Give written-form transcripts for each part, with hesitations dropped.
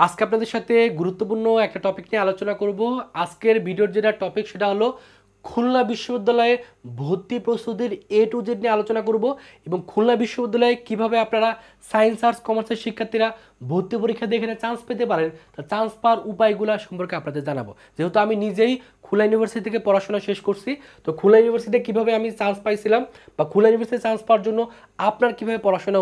আজকে আপনাদের সাথে গুরুত্বপূর্ণ একটা টপিক নিয়ে আলোচনা করব। আজকের ভিডিওর যেটা টপিক সেটা হলো খুলনা বিশ্ববিদ্যালয়ে ভর্তি প্রস্তুতির এ টু জেড নিয়ে আলোচনা করব এবং খুলনা বিশ্ববিদ্যালয়ে কিভাবে আপনারা সায়েন্স আর্টস কমার্সের শিক্ষার্থীরা ভর্তি পরীক্ষা দিয়ে এখানে চান্স পেতে পারেন, তা চান্স পাওয়ার উপায়গুলো সম্পর্কে আপনাদের জানাবো। যেহেতু আমি নিজেই খুলনা ইউনিভার্সিটি থেকে পড়াশোনা শেষ করছি, তো খুলনা ইউনিভার্সিটিতে কীভাবে আমি চান্স পাইছিলাম বা খুলনা ইউনিভার্সিটিতে চান্স পাওয়ার জন্য আপনার কীভাবে পড়াশোনা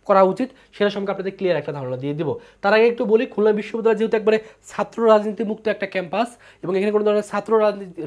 করা উচিত সেটা সম্পর্কে আপনাদের ক্লিয়ার একটা ধারণা দিয়ে দিব। তার আগে একটু বলি, খুলনা বিশ্ববিদ্যালয় যেহেতু একবারে ছাত্র রাজনীতি মুক্ত একটা ক্যাম্পাস এবং এখানে কোনো ধরনের ছাত্র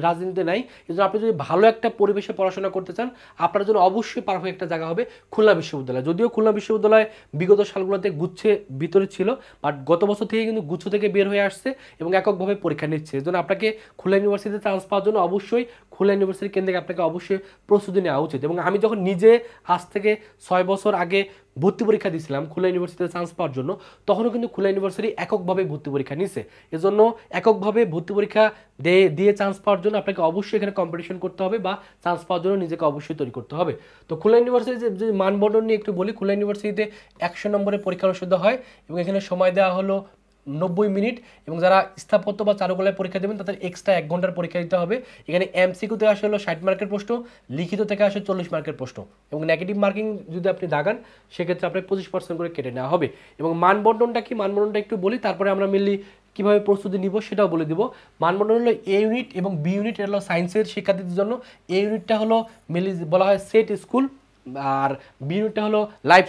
রাজনীতি নাই, এই জন্য আপনি যদি ভালো একটা পরিবেশে পড়াশোনা করতে চান আপনার জন্য অবশ্যই পারফেক্ট একটা জায়গা হবে খুলনা বিশ্ববিদ্যালয়। যদিও খুলনা বিশ্ববিদ্যালয় বিগত সালগুলোতে গুচ্ছে ভিতরে ছিল, বাট গত বছর থেকে কিন্তু গুচ্ছ থেকে বের হয়ে আসছে এবং এককভাবে পরীক্ষা নিচ্ছে। এই জন্য আপনাকে খুলনা ইউনিভার্সিটিতে চান্স পাওয়ার জন্য অবশ্যই খুলনা ইউনিভার্সিটি কেন্দ্রে আপনাকে অবশ্যই প্রস্তুতি নেওয়া উচিত। এবং আমি যখন নিজে আজ থেকে 6 বছর আগে ভর্তি পরীক্ষা দিয়েছিলাম খুলনা ইউনিভার্সিটিতে চান্স পাওয়ার জন্য, তখনও কিন্তু খুলনা ইউনিভার্সিটি এককভাবে ভর্তি পরীক্ষা নিছে। এজন্য এককভাবে ভর্তি পরীক্ষা দিয়ে চান্স পাওয়ার জন্য আপনাকে অবশ্যই এখানে কম্পিটিশন করতে হবে বা চান্স পাওয়ার জন্য নিজেকে অবশ্যই তৈরি করতে হবে। তো খুলনা ইউনিভার্সিটিতে যদি মানবন্টন নিয়ে একটু বলি, খুলনা ইউনিভার্সিটিতে 100 নম্বরের পরীক্ষা অনুষ্ঠিত হয় এবং এখানে সময় দেওয়া হলো 90 মিনিট এবং যারা স্থাপত্য বা চারুকলায় পরীক্ষা দেবেন তাদের এক্সট্রা 1 ঘন্টার পরীক্ষা দিতে হবে। এখানে এমসিকিউ থেকে আসে হলো 60 মার্কের প্রশ্ন, লিখিত থেকে আসে 40 মার্কের প্রশ্ন এবং নেগেটিভ মার্কিং যদি আপনি দাগান সেক্ষেত্রে আপনার 25% করে কেটে নেওয়া হবে। এবং মানবন্টনটা কি, মানবন্টনটা একটু বলি, তারপরে আমরা মেনলি কীভাবে প্রস্তুতি নিব সেটাও বলে দিব। মানবন্টন হলো এ ইউনিট এবং বি ইউনিট, এটা হলো সায়েন্সের শিক্ষার্থীদের জন্য। এ ইউনিটটা হলো মেনলি বলা হয় সেট স্কুল আর বি ইউনিটটা হলো লাইফ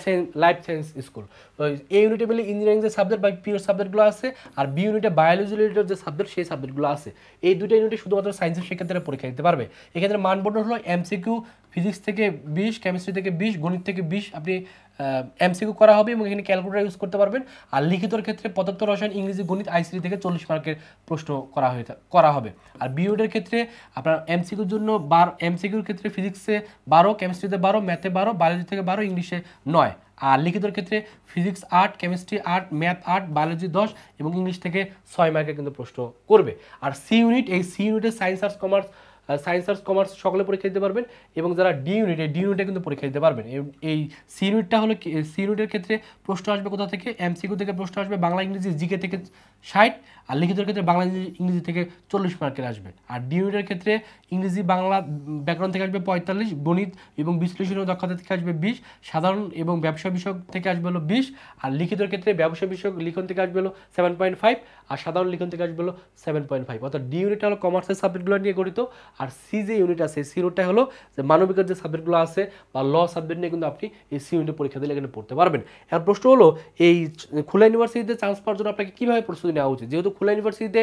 সায়েন্স স্কুল। তো এ ইউনিটে মিলে ইঞ্জিনিয়ারিং যে সাবজেক্ট বা পিওর সাবজেক্টগুলো আছে আর বি ইউনিটে বায়োলজি রিলেটেড যে সাবজেক্ট সেই সাবজেক্টগুলো আছে। এই দুটো ইউনিটে শুধুমাত্র সায়েন্সের শিক্ষার্থীরা পরীক্ষা দিতে পারবে। এক্ষেত্রে মানবন্টন হলো এমসিকিউ ফিজিক্স থেকে 20, কেমিস্ট্রি থেকে 20, গণিত থেকে 20 আপনি এমসিকিউ করা হবে এবং এখানে ক্যালকুলেটর ইউজ করতে পারবেন। আর লিখিতর ক্ষেত্রে পদার্থ রসায়ন, ইংরেজি, গণিত, আইসিটি থেকে 40 মার্কের প্রশ্ন করা হবে। আর বিইউডের ক্ষেত্রে আপনার এমসিকিউর জন্য এমসিকিউর ক্ষেত্রে ফিজিক্সে 12, কেমিস্ট্রিতে 12, ম্যাথে 12, বায়োলজি থেকে 12, ইংলিশে 9। আর লিখিতর ক্ষেত্রে ফিজিক্স 8, কেমিস্ট্রি 8, ম্যাথ 8, বায়োলজি 10 এবং ইংলিশ থেকে 6 মার্কের কিন্তু প্রশ্ন করবে। আর সি ইউনিট, এই সি ইউনিটে সায়েন্স আর্টস কমার্স সকলে পরীক্ষা দিতে পারবেন এবং যারা ডি ইউনিটে কিন্তু পরীক্ষা দিতে পারবেন। এই সি ইউনিটটা হলো সি ইউনিটের ক্ষেত্রে প্রশ্ন আসবে কোথা থেকে, এমসিকিউ থেকে প্রশ্ন আসবে, বাংলা ইংরেজি জিকে থেকে 60 আর লিখিতের ক্ষেত্রে বাংলা ইংরেজি থেকে 40 মার্কের আসবে। আর ডি ইউনিটের ক্ষেত্রে ইংরেজি বাংলা ব্যাকরণ থেকে আসবে 45, গণিত এবং বিশ্লেষণীয় দক্ষতা থেকে আসবে 20, সাধারণ এবং ব্যবসা বিষয়ক থেকে আসবে হলো 20 আর লিখিতের ক্ষেত্রে ব্যবসা বিষয়ক লিখন থেকে আসবে হলো 7.5 আর সাধারণ লিখন থেকে আসবে হলো 7.5। অর্থাৎ ডি ইউনিটটা হলো কমার্সের সাবজেক্টগুলো নিয়ে গঠিত। আর সি যে ইউনিট আছে, সি ইউনিটটা হলো যে মানবিকের যে সাবজেক্টগুলো আছে বা ল সাবজেক্ট নিয়ে কিন্তু আপনি এই সি ইউনিটে পরীক্ষা দিলে এখানে পড়তে পারবেন। এর প্রশ্ন হলো এই খুলনা ইউনিভার্সিটিতে চান্স পাওয়ার জন্য আপনাকে কীভাবে প্রস্তুতি নেওয়া উচিত। যেহেতু খুলনা ইউনিভার্সিটিতে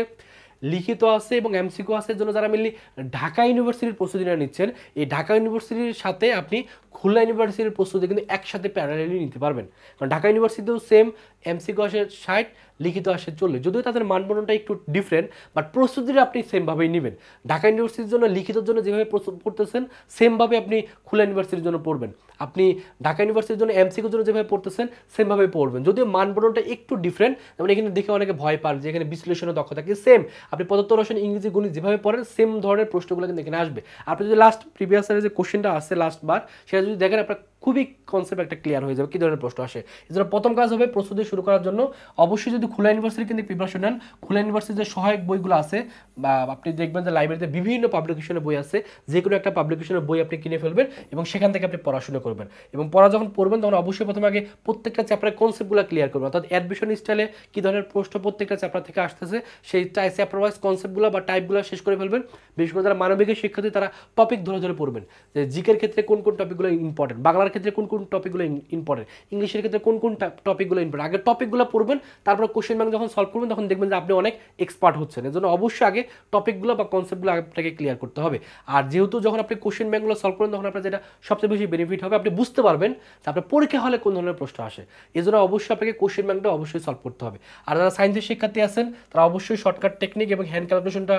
লিখিত আছে এবং এমসিকিউ আছে, জন্য যারা মেনলি ঢাকা ইউনিভার্সিটির প্রস্তুতি নিচ্ছেন, এই ঢাকা ইউনিভার্সিটির সাথে আপনি খুলনা ইউনিভার্সিটির প্রস্তুতি কিন্তু একসাথে প্যারালালি নিতে পারবেন। কারণ ঢাকা ইউনিভার্সিটিতেও সেম এমসিকিউ আসে 60, লিখিত আসে 40, যদিও তাদের মানবন্ধনটা একটু ডিফারেন্ট, বাট প্রস্তুতিটা আপনি সেমভাবেই নেবেন। ঢাকা ইউনিভার্সিটির জন্য লিখিতের জন্য যেভাবে পড়তেছেন সেমভাবে আপনি খুলনা ইউনিভার্সিটির জন্য পড়বেন। আপনি ঢাকা ইউনিভার্সিটির জন্য এমসিকিউর জন্য যেভাবে পড়তেছেন সেমভাবে পড়বেন, যদিও মানবন্ধনটা একটু ডিফারেন্ট। যেমন এখানে দেখে অনেকে ভয় পান যে এখানে বিশ্লেষণের দক্ষতা কি সেম, আপনি পদার্থ রসায়ন, ইংরেজি, গণিত যেভাবে পড়েন সেম ধরনের প্রশ্নগুলো কিন্তু এখানে আসবে। আপনি যদি লাস্ট প্রিভিয়াস ইয়ারের যে কোশ্চেনটা আছে লাস্ট বার সেটা যদি দেখেন আপনার খুবই কনসেপ্ট একটা ক্লিয়ার হয়ে যাবে কী ধরনের প্রশ্ন আসে। এই জন্য প্রথম কাজ হবে প্রস্তুতি শুরু করার জন্য অবশ্যই যদি খুলনা ইউনিভার্সিটি কিন্তু প্রিপারেশন নেন, খুলনা ইউনিভার্সিটির যে সহায়ক বইগুলো আছে বা আপনি দেখবেন যে লাইব্রেরিতে বিভিন্ন পাবলিকেশনের বই আছে, যে কোনো একটা পাবলিকেশনের বই আপনি কিনে ফেলবেন এবং সেখান থেকে আপনি পড়াশোনা করবেন। এবং যখন পড়বেন তখন অবশ্যই প্রথমে আগে প্রত্যেকটা চ্যাপ্টারের কনসেপ্টগুলো ক্লিয়ার করবেন, অর্থাৎ অ্যাডমিশন স্টাইলে কী ধরনের প্রশ্ন প্রত্যেকটা চ্যাপ্টার থেকে আসতেছে সেই চ্যাপ্টার ওয়াইজ কনসেপ্টগুলো বা টাইপগুলো শেষ করে ফেলবেন। বিশেষ করে যারা মানবিকের শিক্ষার্থী তারা টপিক ধরে ধরে পড়বেন, যে জিকের ক্ষেত্রে কোন কোন টপিকগুলো ইম্পর্টেন্ট, বাংলার ক্ষেত্রে কোন কোন টপিকগুলো ইম্পর্টেন্ট, ইংলিশের ক্ষেত্রে কোন কোন টপিকগুলো ইম্পর্টেন্ট। আগে টপিকগুলো পড়বেন, তারপর কোশ্চেন ব্যাংক যখন সলভ করবেন তখন দেখবেন যে আপনি অনেক এক্সপার্ট হচ্ছেন। এর জন্য অবশ্যই আগে টপিকগুলো বা কনসেপ্টগুলো আপনাকে ক্লিয়ার করতে হবে। আর যেহেতু যখন আপনি কোশ্চেন ব্যাংকগুলো সলভ করেন তখন আপনার যেটা সবচেয়ে বেশি বেনিফিট হবে, আপনি বুঝতে পারবেন যে আপনার পরীক্ষা হলে কোন ধরনের প্রশ্ন আসে। এই জন্য অবশ্যই আপনাকে কোশ্চেন ব্যাংকটা অবশ্যই সলভ করতে হবে। আর যারা সায়েন্সের শিক্ষার্থী আছেন তারা অবশ্যই শর্টকাট টেকনিক এবং হ্যান্ড ক্যালকুলেশনটা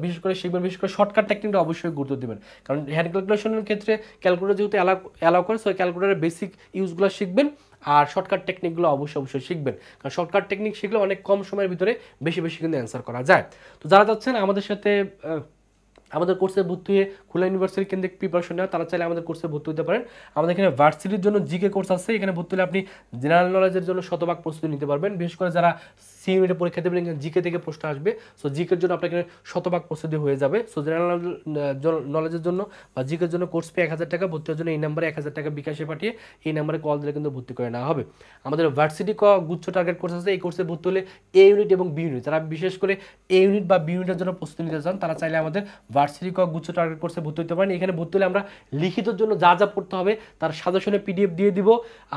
বিশেষ করে শিখবেন, বিশেষ করে শর্টকাট টেকনিকটা অবশ্যই গুরুত্ব দেবেন। কারণ হ্যান্ড ক্যালকুলেশনের ক্ষেত্রে ক্যালকুলেটর যেহেতু অ্যালাউ করে, সো ক্যালকুলেটরের বেসিক ইউজগুলো শিখবেন আর শর্টকাট টেকনিকগুলো অবশ্যই শিখবেন। কারণ শর্টকাট টেকনিক শিখলে অনেক কম সময়ের ভিতরে বেশি কিন্তু অ্যান্সার করা যায়। তো যারা চাচ্ছেন আমাদের সাথে আমাদের কোর্সে ভর্তি হয়ে খুলনা ইউনিভার্সিটি কেন্দ্রিক প্রিপারেশন নেওয়া, তারা চাইলে আমাদের কোর্সে ভর্তি হতে পারেন। আমাদের এখানে ভার্সিটির জন্য জিকে কোর্স আছে, এখানে ভর্তি হলে আপনি জেনারেল নলেজের জন্য শতভাগ প্রস্তুতি নিতে পারবেন। বিশেষ করে যারা সি ইউনিটের পরীক্ষা দেবেন, জিকে থেকে প্রশ্ন আসবে। সো জিকের জন্য আপনার এখানে শতভাগ প্রস্তুতি হয়ে যাবে। সো জেনারেল নলেজের জন্য বা জিকের জন্য কোর্স ফি 1000 টাকা, ভর্তি হওয়ার জন্য এই নাম্বারে 1000 টাকা বিকাশে পাঠিয়ে এই নাম্বারে কল দিলে কিন্তু ভর্তি করে নেওয়া হবে। আমাদের ভার্সিটি গুচ্ছ টার্গেট কোর্স আছে, এই কোর্সে ভর্তি হলে এ ইউনিট এবং বি ইউনিট, যারা বিশেষ করে এ ইউনিট বা বি ইউনিটের জন্য প্রস্তুতি নিতে চান তারা চাইলে আমাদের ভার্সিটি গুচ্ছ টার্গেট কোর্সে ভর্তি হতে পারেন। এখানে ভর্তি হলে আমরা লিখিতর জন্য যা যা পড়তে হবে তার সাজেশনে পিডিএফ দিয়ে দিব,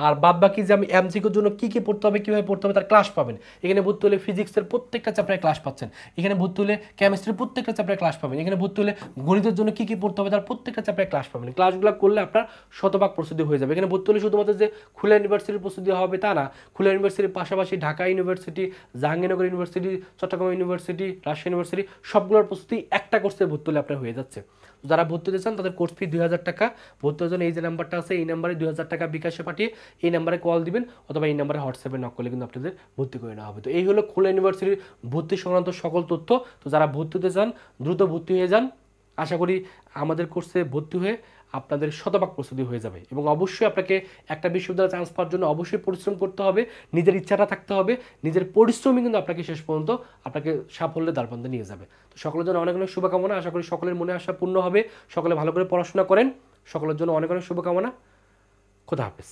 আর বাদ বাকি যে আমি এমসিকিউর জন্য কী কী পড়তে হবে, কীভাবে পড়তে হবে তার ক্লাস পাবেন। এখানে ভর্তি হলে ফিজিক্সের প্রত্যেকটা চ্যাপ্টারে ক্লাস পাচ্ছেন, এখানে ভর্তি হলে কেমিস্ট্রির প্রত্যেকটা চ্যাপ্টারে ক্লাস পাবেন, এখানে ভর্তি হলে গণিতের জন্য কী কী পড়তে হবে তার প্রত্যেকটা চ্যাপ্টারে ক্লাস পাবেন। ক্লাসগুলো করলে আপনার শতভাগ প্রস্তুতি হয়ে যাবে। এখানে ভর্তি হলে শুধুমাত্র যে খুলনা ইউনিভার্সিটির প্রস্তুতি হবে তা না, খুলনা ইউনিভার্সিটির পাশাপাশি Dhaka university, Jahangirnagar university, Chittagong university, Rajshahi university সবগুলোর প্রস্তুতি একটা কোর্সে ভর্তি হলে আপনার হয়ে যাচ্ছে। যারা ভর্তি হতে চান তাদের কোর্স ফি 2000 টাকা, ভর্তি হওয়ার জন্য এই যে নাম্বারটা আছে এই নাম্বারে 2000 টাকা বিকাশে পাঠিয়ে এই নাম্বারে কল দিবেন অথবা এই নাম্বারে হোয়াটসঅ্যাপে নক করলে কিন্তু আপনাদের ভর্তি করে নেওয়া হবে। তো এই হলো খুলনা ইউনিভার্সিটির ভর্তি সংক্রান্ত সকল তথ্য। তো যারা ভর্তি হতে চান দ্রুত ভর্তি হয়ে যান। আশা করি আমাদের কোর্সে ভর্তি হয়ে আপনাদের শতভাগ প্রস্তুতি হয়ে যাবে। এবং অবশ্যই আপনাকে একটা বিশ্ববিদ্যালয়ে চান্স পাওয়ার জন্য অবশ্যই পরিশ্রম করতে হবে, নিজের ইচ্ছাটা থাকতে হবে, নিজের পরিশ্রমই কিন্তু আপনাকে শেষ পর্যন্ত আপনাকে সাফল্যের দ্বারপ্রান্তে নিয়ে যাবে। তো সকলের জন্য অনেক অনেক শুভকামনা, আশা করি সকলের মনে আশা পূর্ণ হবে, সকলে ভালো করে পড়াশোনা করেন, সকলের জন্য অনেক অনেক শুভকামনা। খোদা হাফেজ।